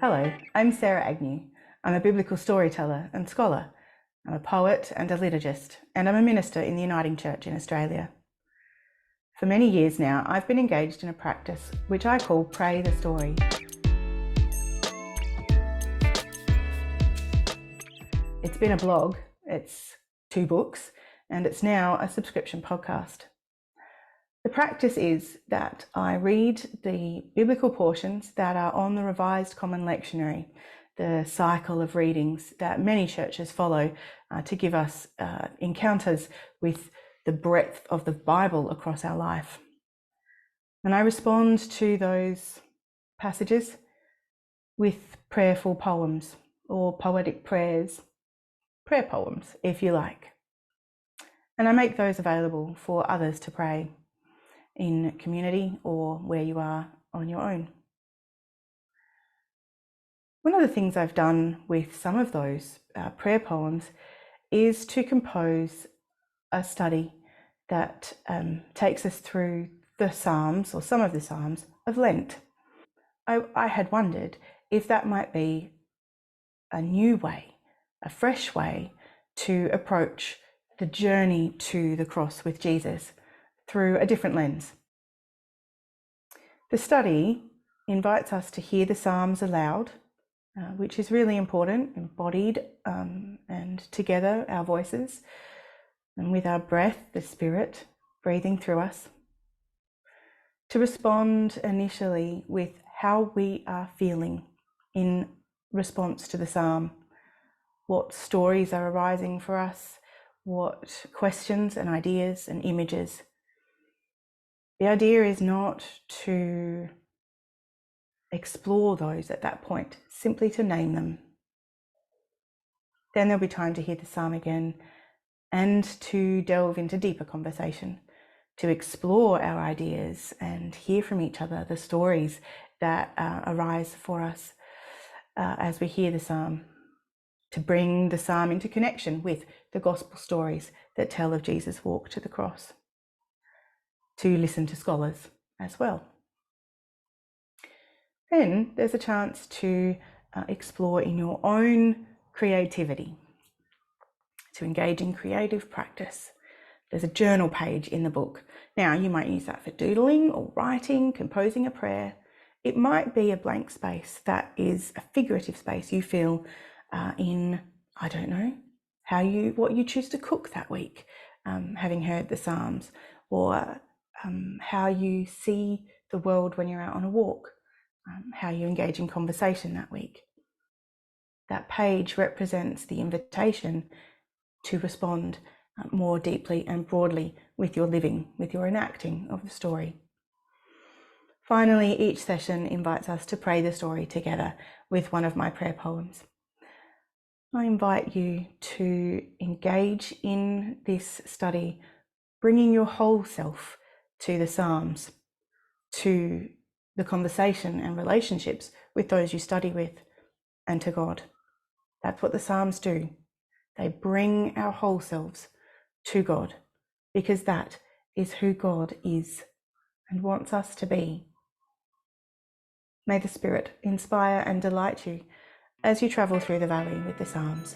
Hello, I'm Sarah Agnew. I'm a biblical storyteller and scholar. I'm a poet and a liturgist, and I'm a minister in the Uniting Church in Australia. For many years now, I've been engaged in a practice which I call Pray the Story. It's been a blog, it's 2 books, and it's now a subscription podcast. The practice is that I read the biblical portions that are on the Revised Common Lectionary, the cycle of readings that many churches follow to give us encounters with the breadth of the Bible across our life. And I respond to those passages with prayerful poems or poetic prayers, prayer poems, if you like. And I make those available for others to pray in community or where you are on your own. One of the things I've done with some of those prayer poems is to compose a study that takes us through the Psalms, or some of the Psalms, of Lent. I had wondered if that might be a new way, a fresh way to approach the journey to the cross with Jesus through a different lens. The study invites us to hear the Psalms aloud, which is really important, embodied and together, our voices, and with our breath, the Spirit breathing through us. To respond initially with how we are feeling in response to the Psalm, what stories are arising for us, what questions and ideas and images. The idea is not to explore those at that point, simply to name them. Then there'll be time to hear the Psalm again and to delve into deeper conversation, to explore our ideas and hear from each other the stories that arise for us as we hear the Psalm, to bring the Psalm into connection with the gospel stories that tell of Jesus' walk to the cross, to listen to scholars as well. Then there's a chance to explore in your own creativity, to engage in creative practice. There's a journal page in the book. Now, you might use that for doodling or writing, composing a prayer. It might be a blank space that is a figurative space you feel in, I don't know, what you choose to cook that week, having heard the Psalms, or how you see the world when you're out on a walk, how you engage in conversation that week. That page represents the invitation to respond more deeply and broadly with your living, with your enacting of the story. Finally, each session invites us to pray the story together with one of my prayer poems. I invite you to engage in this study, bringing your whole self to the Psalms, to the conversation and relationships with those you study with, and to God. That's what the Psalms do. They bring our whole selves to God, because that is who God is and wants us to be. May the Spirit inspire and delight you as you travel through the valley with the Psalms.